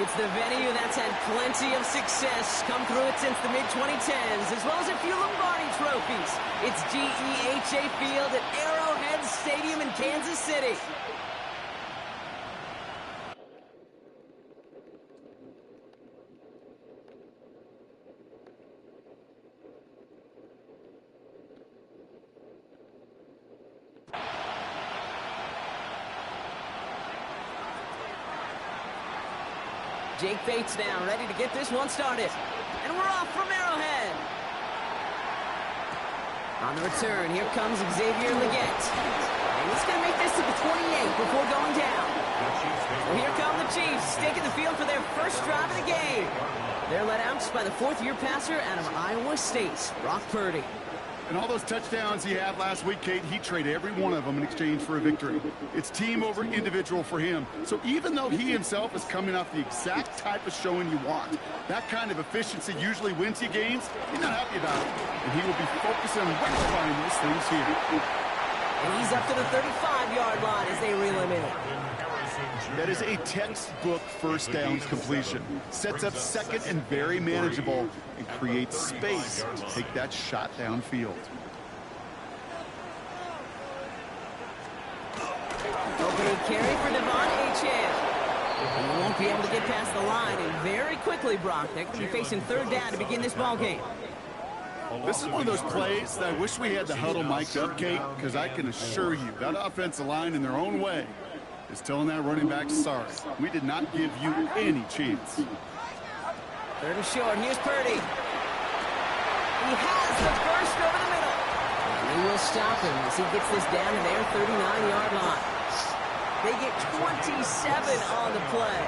It's the venue that's had plenty of success, come through it since the mid-2010s, as well as a few Lombardi trophies. It's GEHA Field at Arrowhead Stadium in Kansas City. Jake Bates now, ready to get this one started. And we're off from Arrowhead. On the return, here comes Xavier Legette. And he's going to make this to the 28 before going down. So here come the Chiefs, taking the field for their first drive of the game. They're led out by the fourth-year passer out of Iowa State, Brock Purdy. And all those touchdowns he had last week, Kate, he traded every one of them in exchange for a victory. It's team over individual for him. So even though he himself is coming off the exact type of showing you want, that kind of efficiency usually wins you games, he's not happy about it. And he will be focusing on rectifying those things here. And he's up to the 35-yard line as they reel him in. That is a textbook first downs completion. Sets up second and very manageable and creates space to take that shot downfield. Opening carry for Devon Achane. And he won't be able to get past the line, and very quickly, Brock, they're going to be facing third down to begin this ball game. This is one of those plays that I wish we had the huddle mic'd up, Kate, because I can assure you that offensive line in their own way is telling that running back, sorry, we did not give you any chance. Third and short, here's Purdy. He has the first over the middle. And he will stop him as he gets this down to their 39-yard line. They get 27 on the play.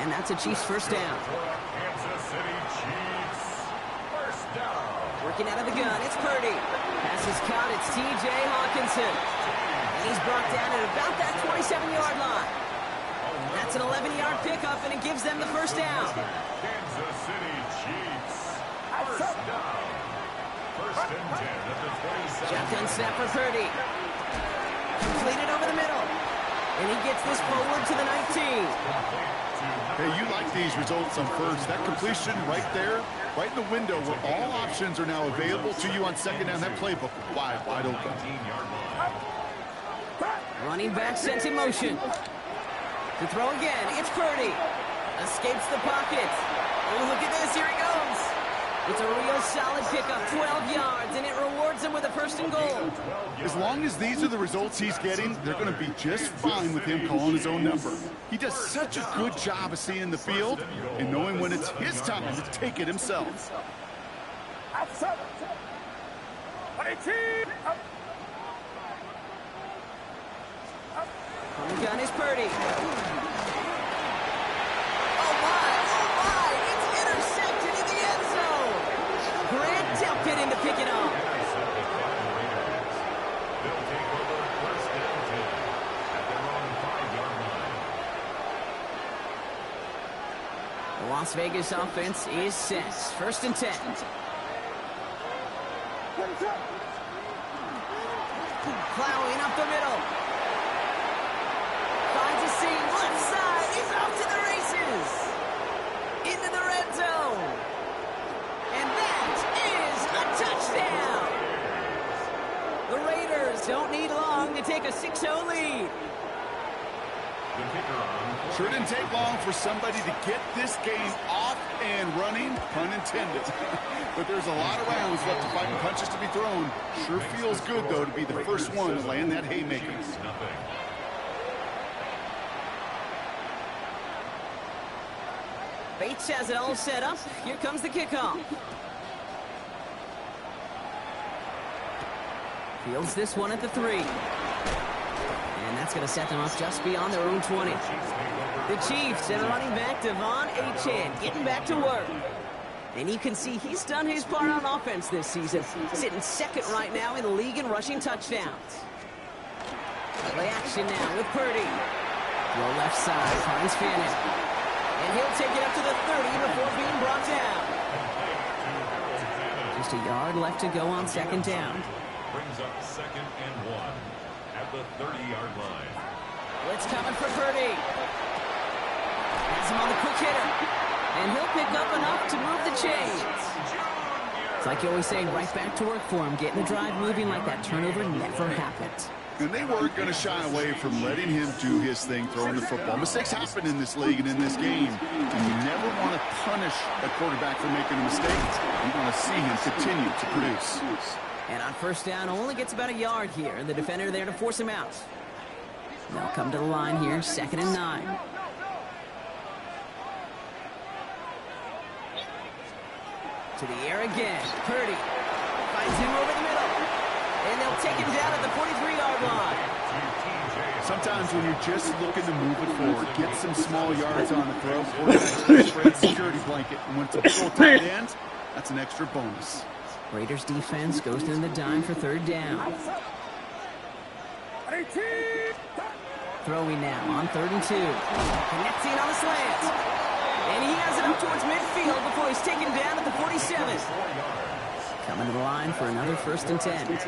And that's a Chiefs first down. Kansas City Chiefs, first down. Working out of the gun, it's Purdy. Pass is caught, it's T.J. Hawkinson. And he's brought down at about that 27-yard line. That's an 11-yard pickup, and it gives them the first down. Kansas City Chiefs, first down. First and 10 at the 27. Shotgun snap for Purdy. Completed over the middle. And he gets this forward to the 19. Hey, you like these results on first. That completion right there, right in the window where all options are now available to you on second down. That playbook wide open. Running back sent in motion. To throw again, it's Purdy. Escapes the pocket. Oh, look at this, here he goes. It's a real solid pickup, 12 yards, and it rewards him with a first and goal. As long as these are the results he's getting, they're going to be just fine with him calling his own number. He does such a good job of seeing the field and knowing when it's his time to take it himself. On the gun is Purdy. Oh my, it's intercepted in the end zone. Grant Delpit in to pick it up. They'll take over first and 10 at their own 5-yard line. The Las Vegas offense is set. First and 10. Plowing up the middle. Finds a seam, left side, he's off to the races. Into the red zone. And that is a touchdown. The Raiders don't need long to take a 6-0 lead. The kicker on. Sure didn't take long for somebody to get this game off and running, pun intended. But there's a lot of rounds left to fight and punches to be thrown. Sure feels good, though, to be the first one to land that haymaker. Bates has it all set up. Here comes the kickoff. Fields this one at the 3. And that's going to set them up just beyond their own 20. The Chiefs and running back Devon Achane getting back to work. And you can see he's done his part on offense this season, sitting second right now in the league in rushing touchdowns. Play action now with Purdy. Low left side, finds Fannin. And he'll take it up to the 30 before being brought down. Just a yard left to go on second down. Brings up second and 1 at the 30-yard line. Blitz coming for Purdy. Has him on the quick hitter. And he'll pick up enough to move the chains. It's like you always say, right back to work for him. Getting the drive moving like that turnover never happened. And they weren't going to shy away from letting him do his thing throwing the football. Mistakes happen in this league and in this game. And you never want to punish a quarterback for making a mistake. You want to see him continue to produce. And on first down, only gets about a yard here. And the defender there to force him out. They'll come to the line here, 2nd and 9. To the air again. Purdy finds him over the middle. And they'll take him down at the 43-yard line. Sometimes when you're just looking to move it forward, get some small yards on the throw, quarterback spread security blanket. And when it's a big old tight end, that's an extra bonus. Raiders defense goes in the dime for 3rd down. Throwing now on 3rd and 2. Connecting on the slant. And he has it up towards midfield before he's taken down at the 47. Coming to the line for another 1st and 10.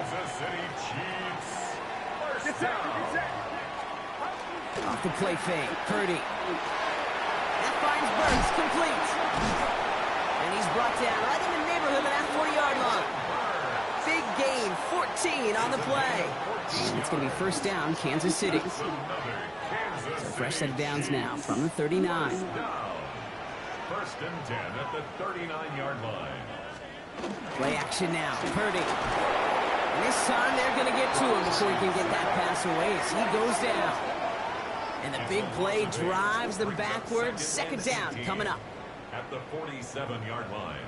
Off the play fake. Purdy. That finds Burks complete. And he's brought down right in the neighborhood of that 40-yard line. Big gain, 14 on the play. And it's going to be 1st down, Kansas City. So fresh set of downs now from the 39. 1st and 10 at the 39-yard line. Play action now. Purdy. And this time they're going to get to him before he can get that pass away as he goes down. And the big play drives them backwards. 2nd down coming up. At the 47-yard line.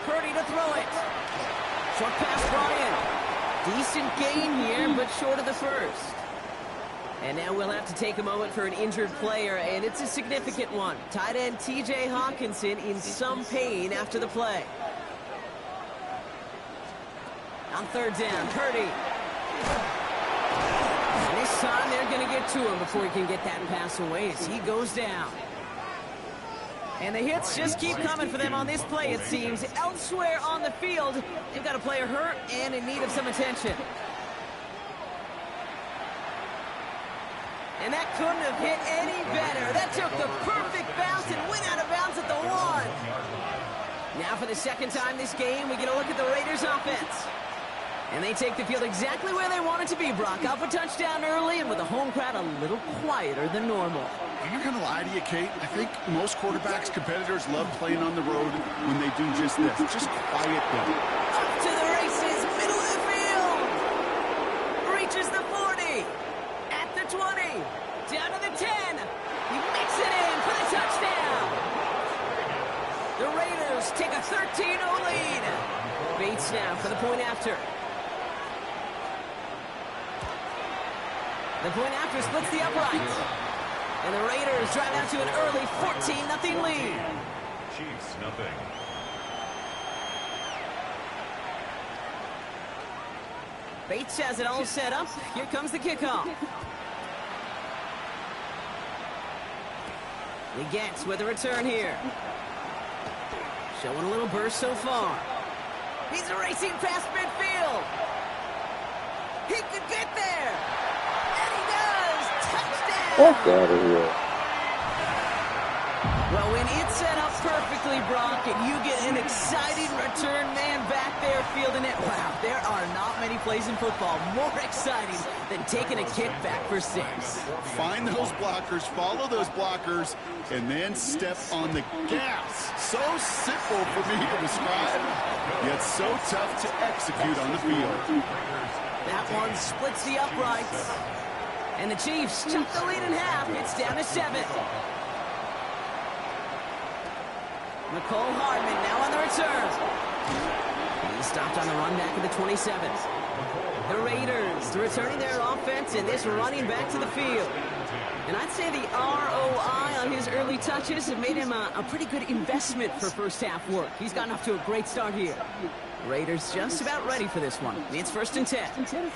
Purdy to throw it. Short pass brought in. Decent gain here, but short of the 1st. And now we'll have to take a moment for an injured player, and it's a significant one. Tight end T.J. Hawkinson in some pain after the play. On 3rd down, Purdy. And this time they're going to get to him before he can get that pass away as he goes down. And the hits just keep coming for them on this play, it seems. Elsewhere on the field, they've got a player hurt and in need of some attention. And that couldn't have hit any better. That took the perfect bounce and went out of bounds at the 1. Now for the 2nd time this game, we get a look at the Raiders offense. And they take the field exactly where they want it to be, Brock. Up a touchdown early and with the home crowd a little quieter than normal. I'm not going to lie to you, Kate. I think most quarterbacks, competitors love playing on the road when they do just this. Just quiet them. Up to the races, middle of the field. Reaches the 40. At the 20. Down to the 10. He makes it in for the touchdown. The Raiders take a 13-0 lead. Bates now for the point after. The point after splits the upright. And the Raiders drive out to an early 14-0 lead. Chiefs, nothing. Bates has it all set up. Here comes the kickoff. He gets with a return here. Showing a little burst so far. He's racing past midfield. He could get there. And he does. Touchdown. Fuck out of here. Well, when it's set up perfectly, Brock, and you get an exciting return man back there fielding it, wow, there are not many plays in football more exciting than taking a kick back for 6. Find those blockers, follow those blockers, and then step on the gas. So simple for me to describe, yet so tough to execute on the field. That one splits the uprights. And the Chiefs took the lead in half. It's down to 7. Nicole Hardman now on the return. He stopped on the run back at the 27. The Raiders returning their offense and this running back to the field. And I'd say the ROI on his early touches have made him a pretty good investment for first half work. He's gotten off to a great start here. Raiders just about ready for this one. It's 1st and 10.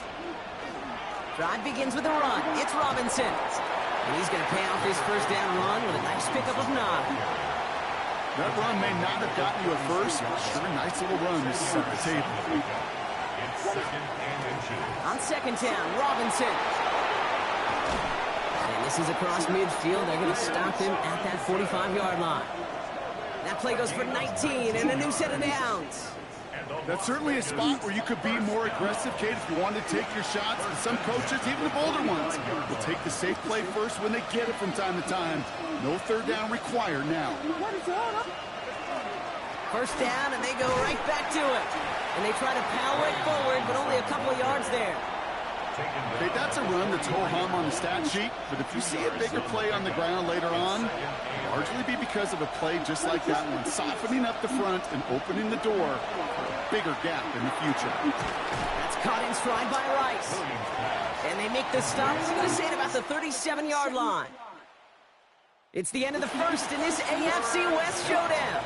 Drive begins with a run. It's Robinson. And he's going to pay off this first down run with a nice pickup of 9. That run may not have gotten you a first, but sure, nice little run to set the table. It's 2nd and inches. On 2nd down, Robinson. And this is across midfield. They're going to stop him at that 45-yard line. That play goes for 19 and a new set of downs. That's certainly a spot where you could be more aggressive, Kate, if you wanted to take your shots. And some coaches, even the bolder ones, will take the safe play first when they get it from time to time. No 3rd down required now. 1st down, and they go right back to it. And they try to power it forward, but only a couple of yards there. Okay, that's a run that's ho-hum on the stat sheet, but if you see a bigger play on the ground later on, it'll largely be because of a play just like that one, softening up the front and opening the door for a bigger gap in the future. That's caught in stride by Rice. And they make the stop, I'm going to say, at about the 37-yard line. It's the end of the first in this AFC West showdown.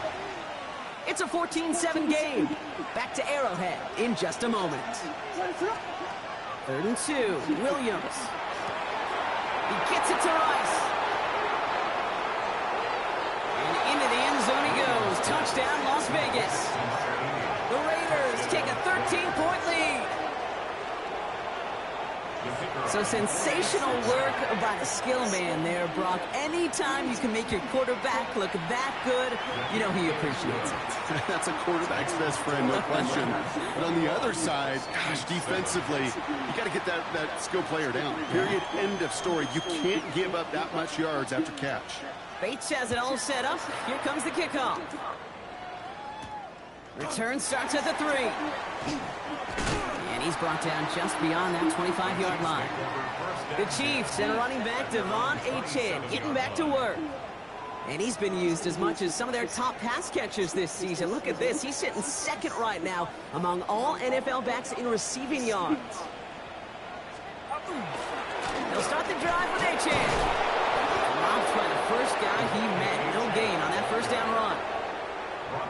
It's a 14-7 game. Back to Arrowhead in just a moment. 3rd and 2, Williams. He gets it to Rice. And into the end zone he goes. Touchdown, Las Vegas. The Raiders take a 13-point lead. So sensational work by the skill man there, Brock. Anytime you can make your quarterback look that good, you know he appreciates it. That's a quarterback's best friend, no question. But on the other side, gosh, defensively, you got to get that skill player down. Period, end of story. You can't give up that much yards after catch. Bates has it all set up. Here comes the kickoff. Return starts at the 3. And he's brought down just beyond that 25-yard line. The Chiefs and running back Devon Achane getting back to work. And he's been used as much as some of their top pass catchers this season. Look at this. He's sitting 2nd right now among all NFL backs in receiving yards. They'll start the drive with Achane. Robbed by the first guy he met. No gain on that 1st down run.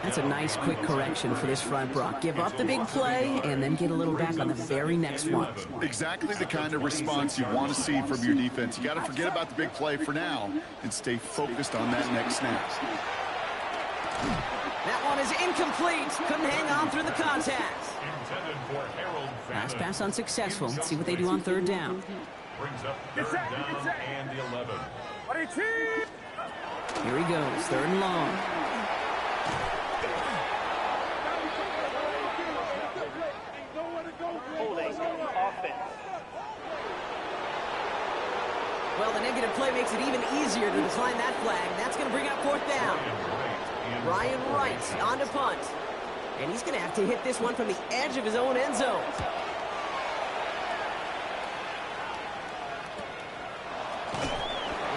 That's a nice quick correction for this front, Brock. Give up the big play and then get a little back on the very next one. Exactly the kind of response you want to see from your defense. You got to forget about the big play for now and stay focused on that next snap. That one is incomplete. Couldn't hang on through the contact. Pass pass unsuccessful. Let's see what they do on 3rd down. Brings up 3rd down and the 11. Here he goes, 3rd and long. Well, the negative play makes it even easier to decline that flag. That's going to bring up 4th down. Ryan Wright on to punt. And he's going to have to hit this one from the edge of his own end zone.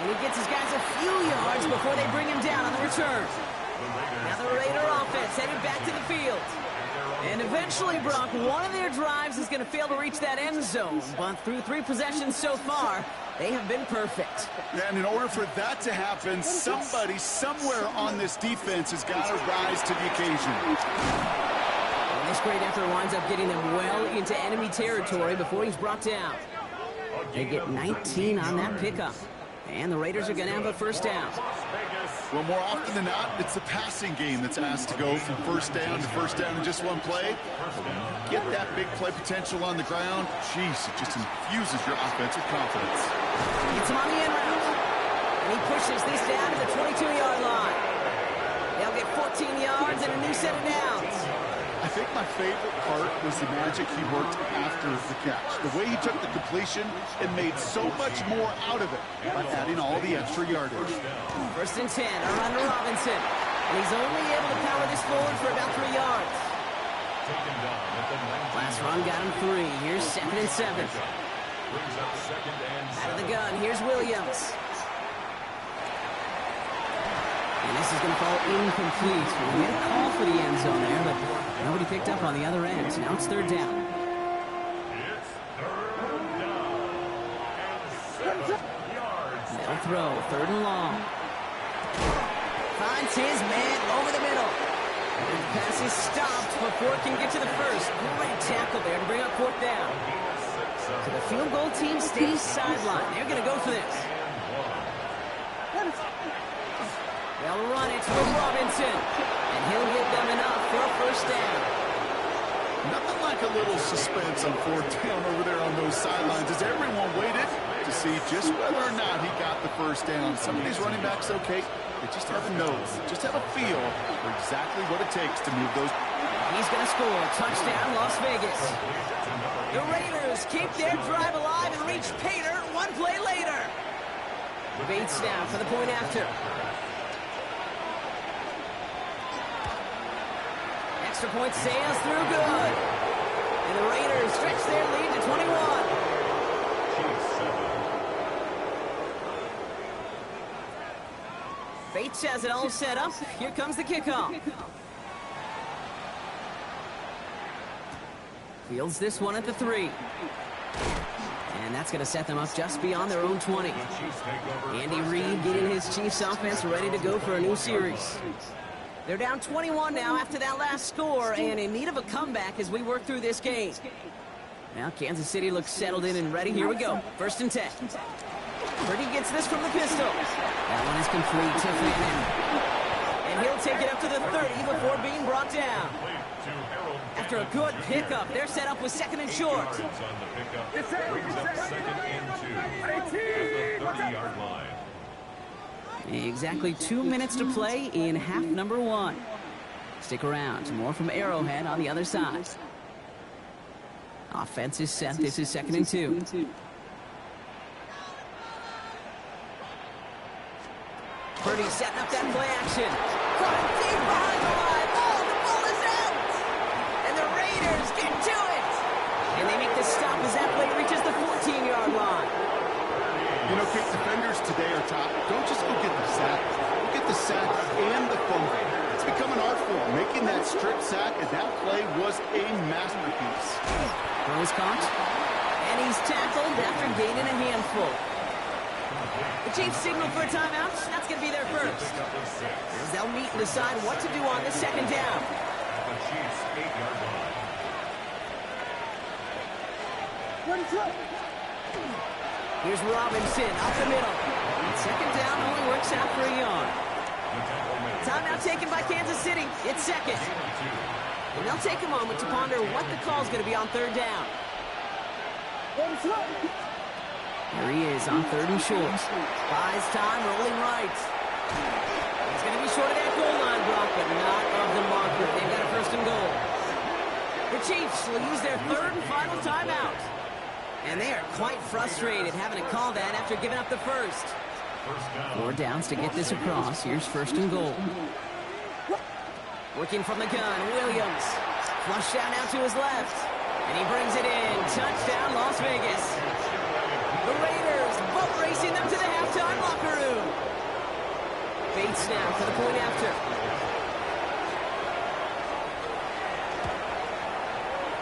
And he gets his guys a few yards before they bring him down on the return. Now the Raider offense headed back to the field. And eventually, Brock, one of their drives is going to fail to reach that end zone. But through 3 possessions so far, they have been perfect. And in order for that to happen, somebody somewhere on this defense has got to rise to the occasion. And this great effort winds up getting them well into enemy territory before he's brought down. They get 19 on that pickup. And the Raiders are going to have a 1st down. Well, more often than not, it's the passing game that's asked to go from 1st down to 1st down in just one play. Get that big play potential on the ground. Jeez, it just infuses your offensive confidence. It's him on the end route. And he pushes this down to the 22-yard line. They'll get 14 yards and a new set of downs. I think my favorite part was the magic he worked after the catch. The way he took the completion and made so much more out of it by adding all the extra yardage. 1st and 10, a run to Robinson. And he's only able to power this forward for about 3 yards. Last run got him 3. Here's 2nd and 7. Out of the gun, here's Williams. And this is going to fall incomplete. We had a call for the end zone there, but nobody picked up on the other end. So now it's 3rd down. It's 3rd down and 7 yards. They'll throw, 3rd and long. Finds his man over the middle. And the pass is stopped before it can get to the 1st. Great tackle there to bring up 4th down. So the field goal team stays sidelined. They're going to go for this. They'll run it with Robinson, and he'll get them enough for a 1st down. Nothing like like a little suspense on fourth down over there on those sidelines as everyone waited to see just whether or not he got the first down. Some of these running backs, okay, they just have a nose, just have a feel for exactly what it takes to move those. He's going to score. Touchdown, Las Vegas. The Raiders keep their drive alive and reach Pater one play later. Bates now for the point after. Extra point sails through good. And the Raiders stretch their lead to 21. Bates has it all set up. Here comes the kickoff. Fields this one at the 3. And that's going to set them up just beyond their own 20. Andy Reid getting his Chiefs offense ready to go for a new series. They're down 21 now after that last score and in need of a comeback as we work through this game. Now Kansas City looks settled in and ready. Here we go. 1st and 10. Purdy gets this from the pistol. That one is complete to Fannin. And he'll take it up to the 30 before being brought down. After a good pickup, they're set up with 2nd and short. Exactly 2 minutes to play in half number 1. Stick around. More from Arrowhead on the other side. Offense is set. This is 2nd and 2. Purdy setting up that play action. Coming deep behind the line. Oh, the ball is out. And the Raiders get to it. And they make the stop as that play reaches the 14-yard line. You know, Kate, defenders today are top. Don't just go get the sack. Go get the sack and the fumble. It's become an art form. Making that strip sack, and that play was a masterpiece. Throws caught. And he's tackled after gaining a handful. The Chiefs signal for a timeout. That's going to be their first. As they'll meet and decide what to do on the 2nd down. Here's Robinson up the middle. 2nd down only works out for a yard. Timeout taken by Kansas City. It's 2nd. And they'll take a moment to ponder what the call is going to be on 3rd down. There he is on 3rd and short. Buys time, rolling right. He's going to be short of that goal line block, but not of the marker. They've got a 1st and goal. The Chiefs will use their 3rd and final timeout. And they are quite frustrated having to call that after giving up the 1st. 4 downs to get this across. Here's 1st and goal. Working from the gun, Williams. Flushed out now to his left. And he brings it in. Touchdown, Las Vegas. The Raiders boat racing them to the halftime locker room. Bates now for the point after.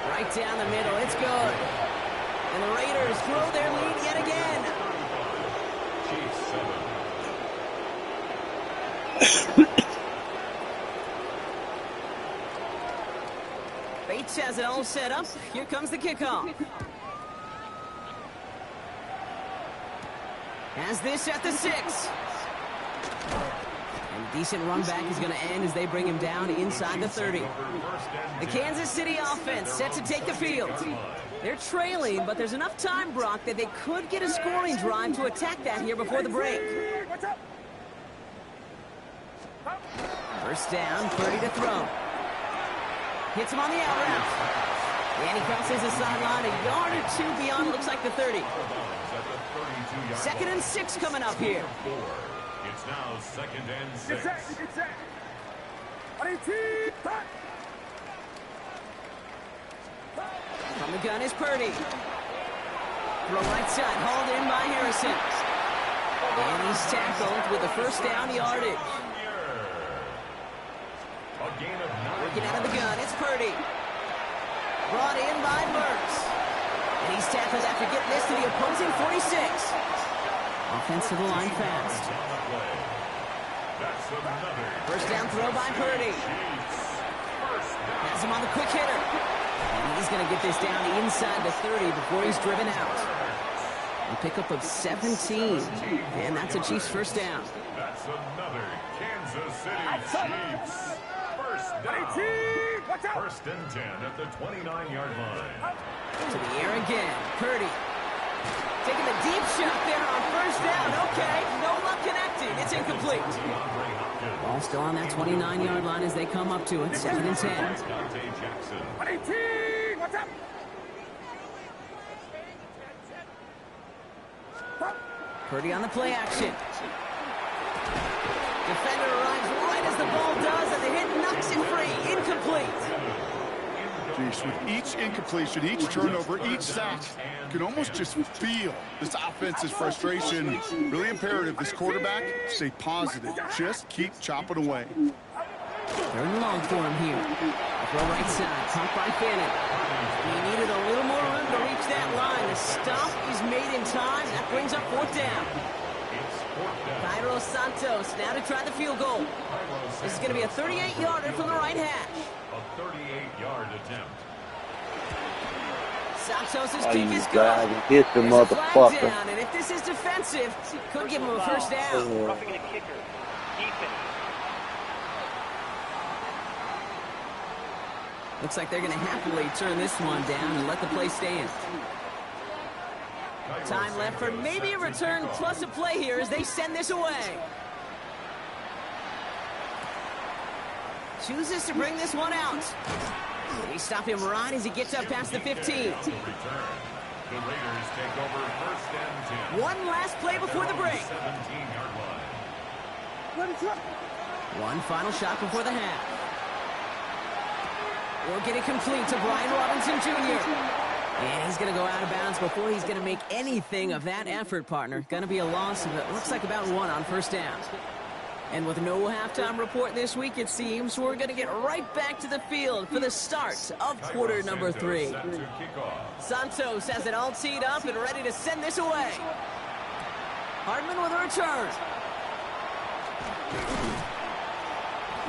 Right down the middle. It's good. And the Raiders grow their lead yet again. Bates has it all set up. Here comes the kickoff. Has this at the 6. And decent run back is going to end as they bring him down inside the 30. The Kansas City offense set to take the field. They're trailing, but there's enough time, Brock, that they could get a scoring drive to attack that here before the break. 1st down, Purdy to throw. Hits him on the out route. And he crosses the sideline a yard or 2 beyond, looks like the 30. 2nd and 6 coming up here. It's now 2nd and 6. From the gun is Purdy. Throw right side, hauled in by Harrison. And he's tackled with the 1st down yardage. Working out of the gun, it's Purdy. Brought in by Burks. And he's tackled after getting this to the opposing 46. Offense to the line fast. 1st down throw by Purdy. Has him on the quick hitter. And he's going to get this down inside the 30 before he's driven out. A pickup of 17. And that's a Chiefs 1st down. That's another Kansas City Chiefs 1st down. First and 10 at the 29-yard line. To the air again. Purdy. Taking the deep shot there on first down. Okay, no luck connecting. It's incomplete. Ball still on that 29-yard line as they come up to it. 2nd and 10. Dante Jackson. What's up? Purdy on the play action. Defender arrives right as the ball does, and the hit knocks it free. Incomplete. Jeez, with each incompletion, each turnover, each sack, you can almost just feel this offense's frustration. Really imperative this quarterback stay positive. Just keep chopping away. 3rd and long for him here. Throw right side, caught by Fannin. He needed a little more room to reach that line. The stop is made in time. That brings up 4th down. Cairo Santos now to try the field goal. This is going to be a 38-yarder from the right hash. A 38-yard attempt. Santos' Oh, kick you is good. God, hit the There's a flag motherfucker. down, and if this is defensive, could give him a first down. Roughing a kicker. Defense. Looks like they're going to happily turn this one down and let the play stand. Time left for maybe a return plus a play here as they send this away. Chooses to bring this one out. They stop him right as he gets up past the 15. The Raiders take over 1st and 10. One last play before the break. 17-yard line. One final shot before the half. We'll get it complete to Brian Robinson Jr. And he's going to go out of bounds before he's going to make anything of that effort, partner. Going to be a loss of, it looks like, about 1 on first down. And with no halftime report this week, it seems, we're going to get right back to the field for the start of quarter number 3. Santos has it all teed up and ready to send this away. Hardman with a return.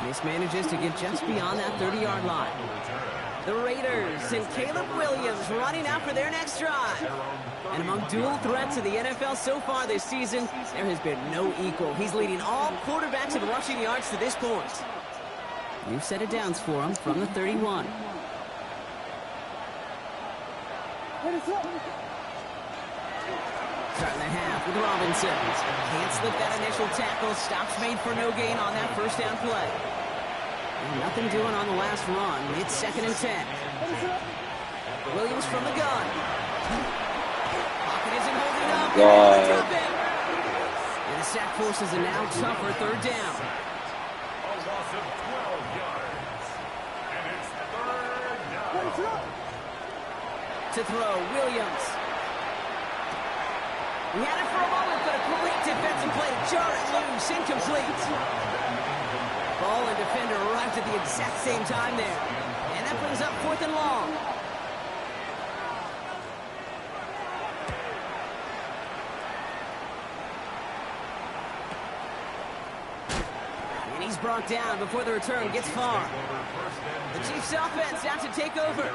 This manages to get just beyond that 30-yard line. The Raiders and Caleb Williams running out for their next drive. And among dual threats in the NFL so far this season, there has been no equal. He's leading all quarterbacks in rushing yards to this point. New set of downs for him from the 31. Starting the half with Robinson. Can't slip that initial tackle. Stops made for no gain on that first down play. And nothing doing on the last run. It's 2nd and 10. Williams from the gun. Pocket isn't holding up. God. And the sack forces a now tougher 3rd down. A loss of 12 yards. And it's 3rd down. To throw, Williams. He had it for a moment, but a great defensive play to jar it loose. Incomplete. Ball and defender arrived at the exact same time there. And that brings up 4th and long. And he's brought down before the return gets far. The Chiefs offense out to take over.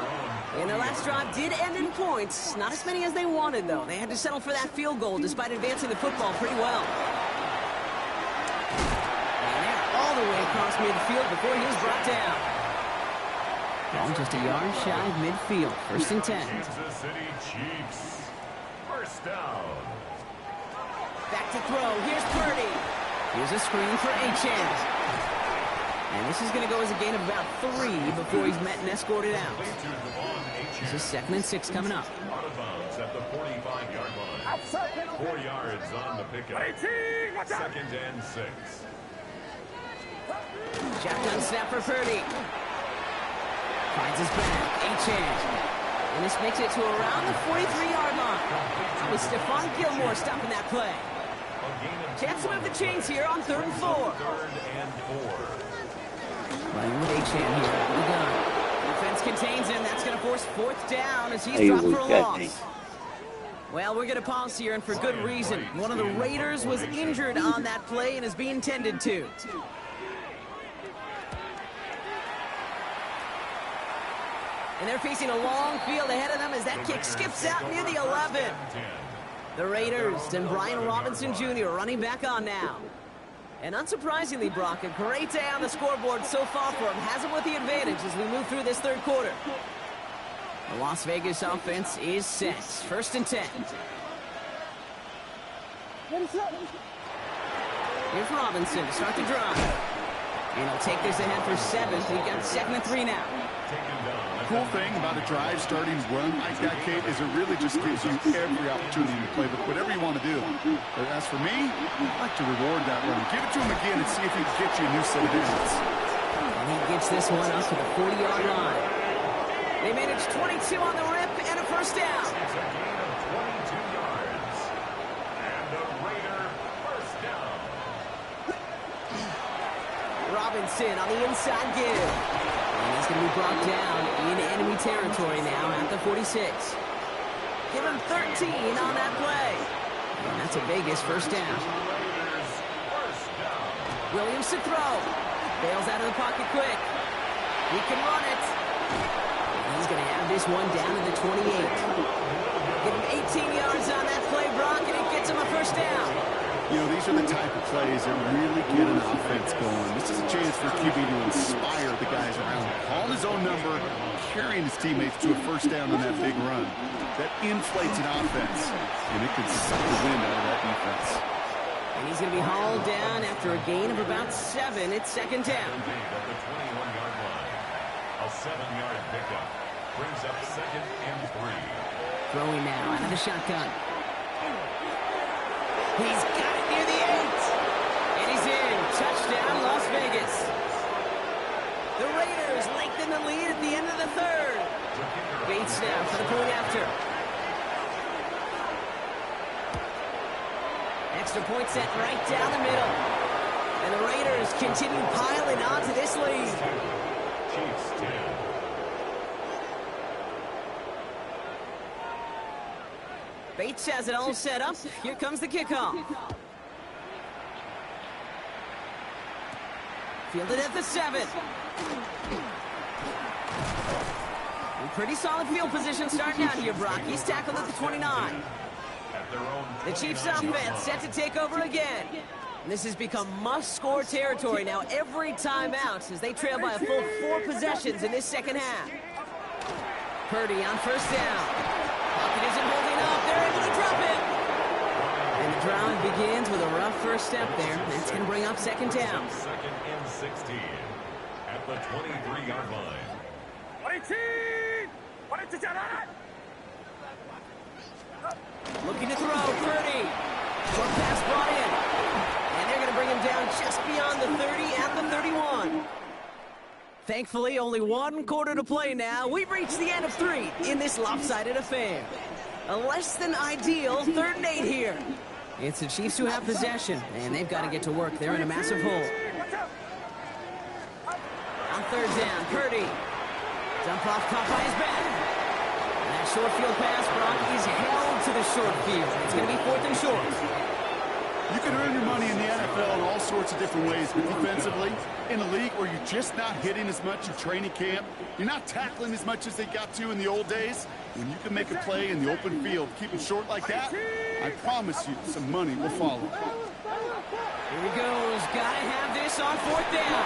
And their last drive did end in points. Not as many as they wanted, though. They had to settle for that field goal despite advancing the football pretty well. And they're all the way across midfield before he was brought down. Ball just a yard shy of midfield. 1st and 10. Kansas City Chiefs. First down. Back to throw. Here's Purdy. Here's a screen for Achane. And this is going to go as a gain of about 3 before he's met and escorted out. This is 2nd and 6 coming up. Out of bounds at the 45-yard line. 4 yards on the pickup. 2nd and 6. Shotgun snap for Purdy. Finds his back. Achane. And this makes it to around the 43-yard line. With Stephon Gilmore stopping that play. Chance to move the chains here on 3rd and 4. 3rd and 4. Running with Achane here out of the gun. Defense contains him. That's going to force 4th down as he's dropped for a loss. Well, we're going to pause here, and for good reason. One of the Raiders was injured on that play and is being tended to. And they're facing a long field ahead of them as that kick skips out near the 11. The Raiders and Brian Robinson Jr. running back on now. And unsurprisingly, Brock, a great day on the scoreboard so far for him. Has him with the advantage as we move through this third quarter. The Las Vegas offense is set. 1st and 10. Here's Robinson to start the drive. And he'll take this ahead for 7. We've got 2nd and 3 now. The cool thing about a drive starting run like that, Kate, is it really just gives you every opportunity to play with whatever you want to do. But as for me, I'd like to reward that run. Give it to him again and see if he can get you a new set of distance. And he gets this one up to the 40-yard line. They manage 22 on the rip and a 1st down. It's a gain of 22 yards. And the Raider 1st down. Robinson on the inside give. And he's going to be brought down in enemy territory now at the 46. Give him 13 on that play. And that's a Vegas 1st down. Raiders 1st down. Williams to throw. Bails out of the pocket quick. He can run it. And he's going to have this one down to the 28. Give him 18 yards on that play, Brock, and it gets him a 1st down. You know, these are the type of plays that really get an offense going. This is a chance for QB to inspire the guys around him. Calling his own number, carrying his teammates to a 1st down on that big run. That inflates an offense, and it can suck the wind out of that defense. And he's going to be hauled down after a gain of about 7. It's 2nd down. At the 21-yard line. A 7-yard pickup brings up 2nd and 3. Throwing now out of the shotgun. He's got it near the 8. And he's in. Touchdown, Las Vegas. The Raiders lengthen the lead at the end of the 3rd. Bates now for the point after. Extra point set right down the middle. And the Raiders continue piling on to this lead. Chiefs 10. Bates has it all set up. Here comes the kickoff. Fielded at the 7. Pretty solid field position starting out here, Brock. He's tackled at the 29. The Chiefs offense set to take over again. And this has become must-score territory now every time out as they trail by a full 4 possessions in this 2nd half. Purdy on 1st down. Pocket isn't holding up. They're able to drop it. And the drive begins with a rough 1st step there. That's going to bring up 2nd down. 2nd and 16 at the 23-yard line. Looking to throw, Purdy. Short pass brought in. And they're going to bring him down just beyond the 30 at the 31. Thankfully, only 1 quarter to play now. We've reached the end of 3 in this lopsided affair. A less than ideal 3rd and 8 here. It's the Chiefs who have possession, and they've got to get to work. They're in a massive hole. On 3rd down, Purdy. Dump off caught by his back. And that short field pass, Brock, is held to the short field. It's going to be 4th and short. You can earn your money in the NFL in all sorts of different ways, but defensively, in a league where you're just not hitting as much in training camp, you're not tackling as much as they got to in the old days, when you can make a play in the open field, keep it short like that, I promise you some money will follow. Here he goes. Got to have this on 4th down.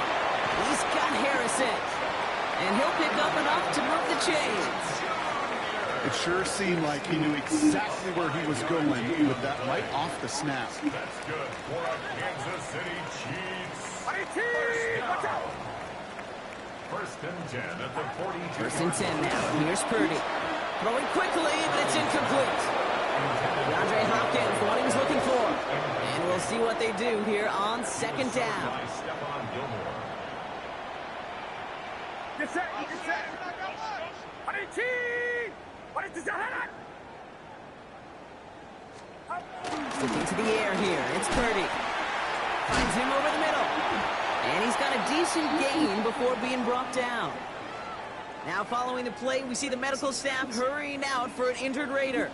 He's got Harrison. And he'll pick up enough to move the chains. It sure seemed like he knew exactly where he was going with that right off the snap. That's good for a Kansas City Chiefs. 1st and 10 at the 42. 1st and 10 now. Here's Purdy. Throwing quickly, but it's incomplete. DeAndre Hopkins, the one he was looking for. And we'll see what they do here on 2nd down. By Stephon Gilmore. Sticking to the air here. It's Purdy. Finds him over the middle. And he's got a decent gain before being brought down. Now following the play, we see the medical staff hurrying out for an injured Raider.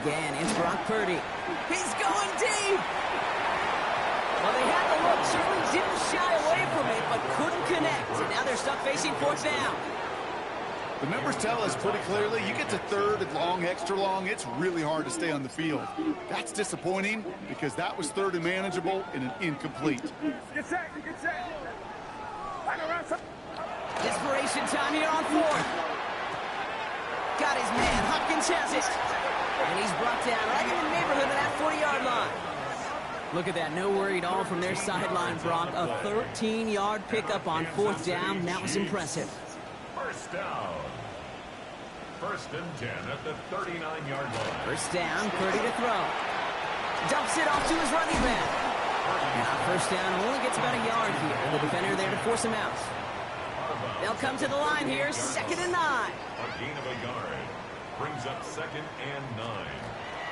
Again, it's Brock Purdy. He's going deep! Well, they had the look, certainly didn't shy away from it, but couldn't connect. And now they're stuck facing 4th down. The numbers tell us pretty clearly, you get to third and long, extra long, it's really hard to stay on the field. That's disappointing because that was third and manageable and an incomplete. Get set. Desperation time here on fourth. Got his man. Hopkins has it. And he's brought down right in the neighborhood of that 40-yard line. Look at that. No worry at all from their sideline, Brock. A 13-yard pickup on fourth down. That was impressive. First down. First and 10 at the 39-yard line. First down, Purdy to throw. Dumps it off to his running back. Now first down only gets about a yard here. The defender there to force him out. They'll come to the line here, 2nd and 9. A gain of a yard. Brings up 2nd and 9.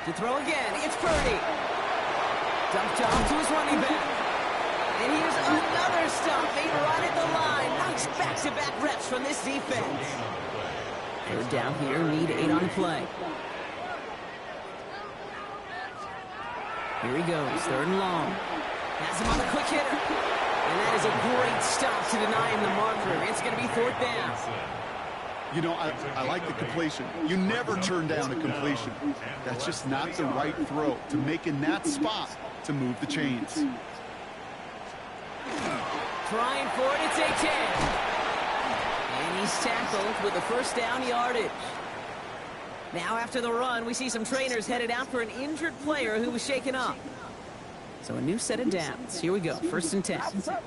To throw again, it's Purdy. Dumped off to his running back. And here's another stop made right at the line. Nice back-to-back reps from this defense. Third down here, need 8 on the play. Here he goes, 3rd and long. Has him on the quick hitter. And that is a great stop to deny him the marker. It's going to be 4th down. You know, I like the completion. You never turn down a completion. That's just not the right throw to make in that spot to move the chains. Trying for it, it's a 10. And he's tackled with the first down yardage. Now after the run, we see some trainers headed out for an injured player who was shaken up. So a new set of downs. Here we go, 1st and 10. What's up?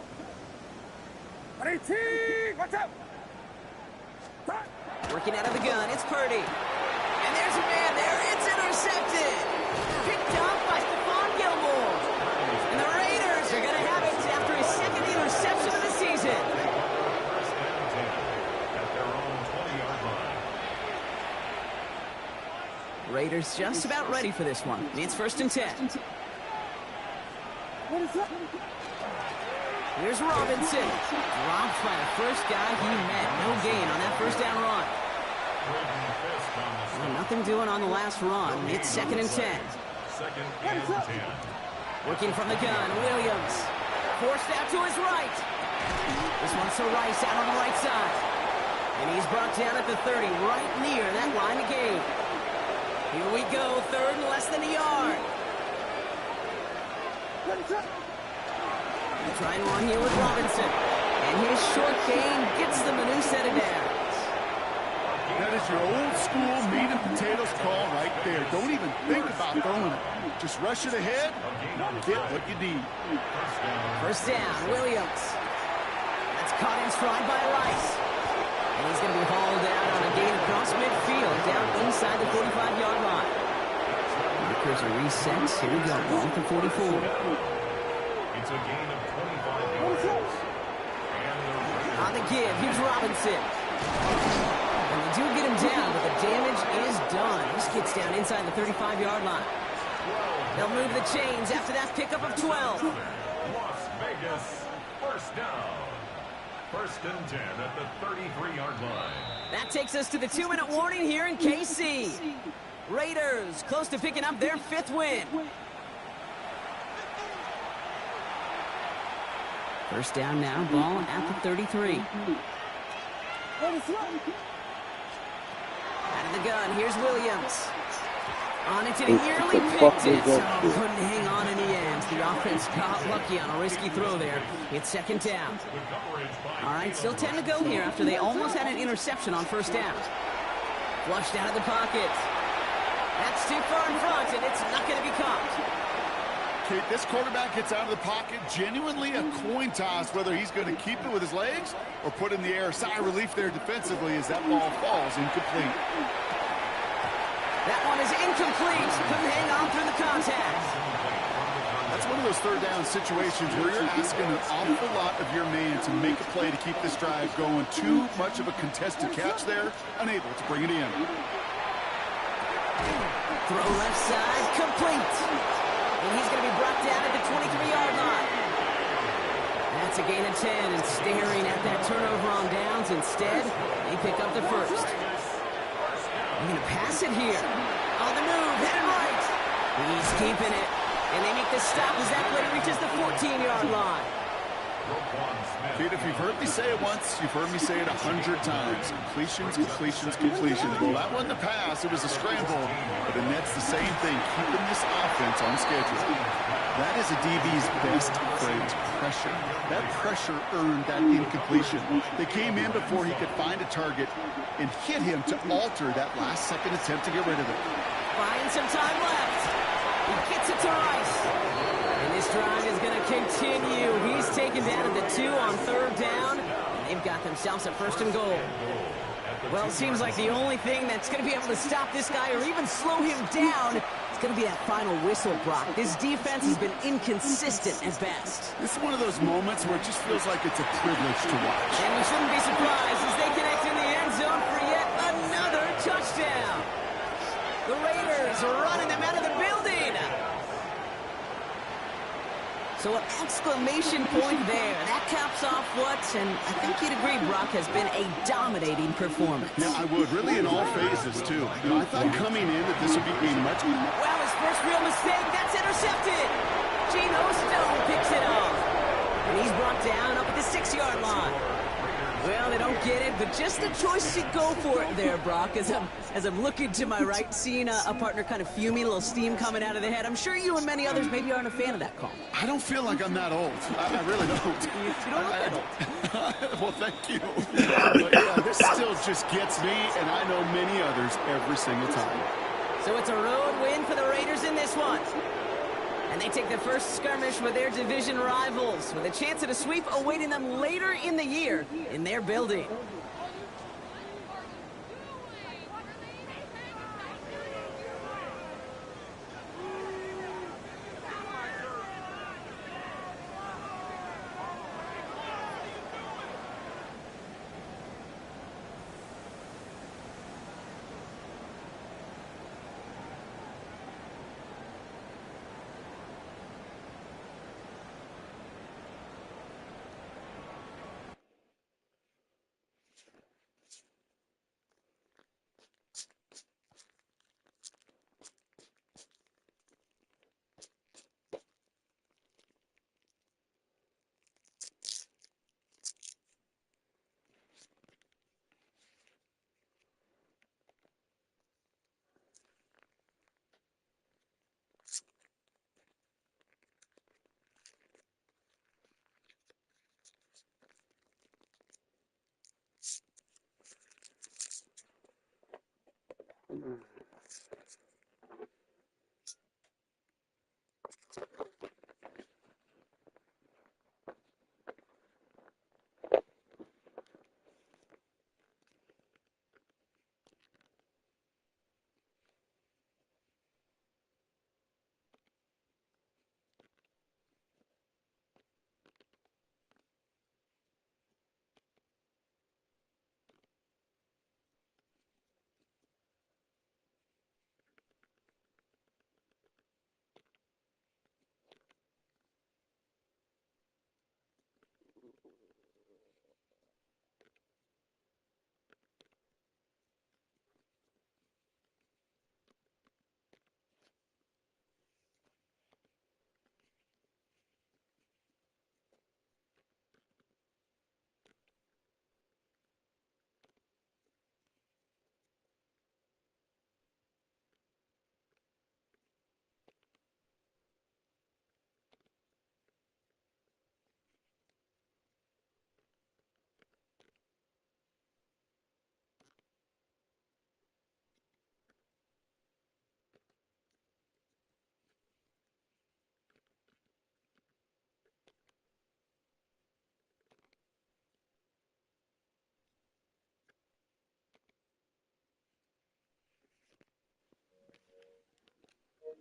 Working out of the gun, it's Purdy. And there's a man there, it's intercepted. Picked up by Stephon Gilmore. And the Raiders are going to have it after his 2nd interception of the season. First and 10 at their own 20-yard line. Raiders just about ready for this one. It's 1st and 10. Here's Robinson. Dropped by the first guy he met. No gain on that first down run. Well, nothing doing on the last run. It's 2nd and 10. 2nd and 10. Working from the gun, Williams. Forced out to his right. This one's to Rice out on the right side. And he's brought down at the 30, right near that line of gain. Here we go, 3rd and less than a yard. Trying one here with Robinson. And his short gain gets them a new set of downs. That is your old school meat and potatoes call right there. Don't even think about throwing it. Just rush it ahead and get what you need. First down, Williams. That's caught in stride by Rice. And he's going to be hauled out on a gain across midfield, down inside the 45-yard line. Markers are reset. Here we go, ball to 44. It's a gain of 25 yards. On the give, here's Robinson. And they do get him down, but the damage is done. This gets down inside the 35-yard line. They'll move the chains after that pickup of 12. Las Vegas, first down. 1st and 10 at the 33-yard line. That takes us to the 2-minute warning here in KC. Raiders close to picking up their 5th win. First down now, ball at the 33. Out of the gun, here's Williams. On it to the yearly picked it. Oh, couldn't hang on in the end. The offense got lucky on a risky throw there. It's 2nd down. All right, still 10 to go here after they almost had an interception on first down. Flushed out of the pocket. That's too far in front, and it's not going to be caught. Kate, this quarterback gets out of the pocket, genuinely a coin toss whether he's going to keep it with his legs or put in the air. Sigh of relief there defensively as that ball falls incomplete. That one is incomplete. Couldn't hang on through the contact. That's one of those 3rd down situations where you're asking an awful lot of your man to make a play to keep this drive going. Too much of a contested catch there, unable to bring it in. Throw left side, complete. And he's going to be brought down at the 23-yard line. That's a gain of 10, and staring at that turnover on downs. Instead, they pick up the first. They're going to pass it here. On the move, headed right. He's keeping it. And they make the stop as that play reaches the 14-yard line. Kid, if you've heard me say it once, you've heard me say it 100 times. Completions, completions, completions. Well, that wasn't a pass. It was a scramble. But the Nets the same thing, keeping this offense on schedule. That is a DB's best friend, pressure. That pressure earned that incompletion. They came in before he could find a target and hit him to alter that last-second attempt to get rid of it. Finds some time left. He gets it to Rice. And this drive is going to continue. He's taken down at the 2 on 3rd down. And they've got themselves a 1st and goal. Well, it seems like the only thing that's going to be able to stop this guy or even slow him down is going to be that final whistle, Brock. This defense has been inconsistent at best. This is one of those moments where it just feels like it's a privilege to watch. And we shouldn't be surprised as they connect in the end zone for yet another touchdown. The Raiders are running them out of the building. So an exclamation point there. That caps off what, and I think you'd agree, Brock, has been a dominating performance. Yeah, I would. Really in all phases, too. You know, I thought coming in that this would be a much... Well, his first real mistake, that's intercepted. Geno Stone picks it off. And he's brought down up at the 6-yard line. Well, they don't get it, but just the choice to go for it there, Brock, as I'm looking to my right, seeing a partner kind of fuming, a little steam coming out of the head. I'm sure you and many others maybe aren't a fan of that call. I don't feel like I'm that old. I really don't. You don't look that old. Well, thank you. But, yeah, this still just gets me, and I know many others every single time. So it's a road win for the Raiders in this one. And they take the first skirmish with their division rivals with a chance at a sweep awaiting them later in the year in their building.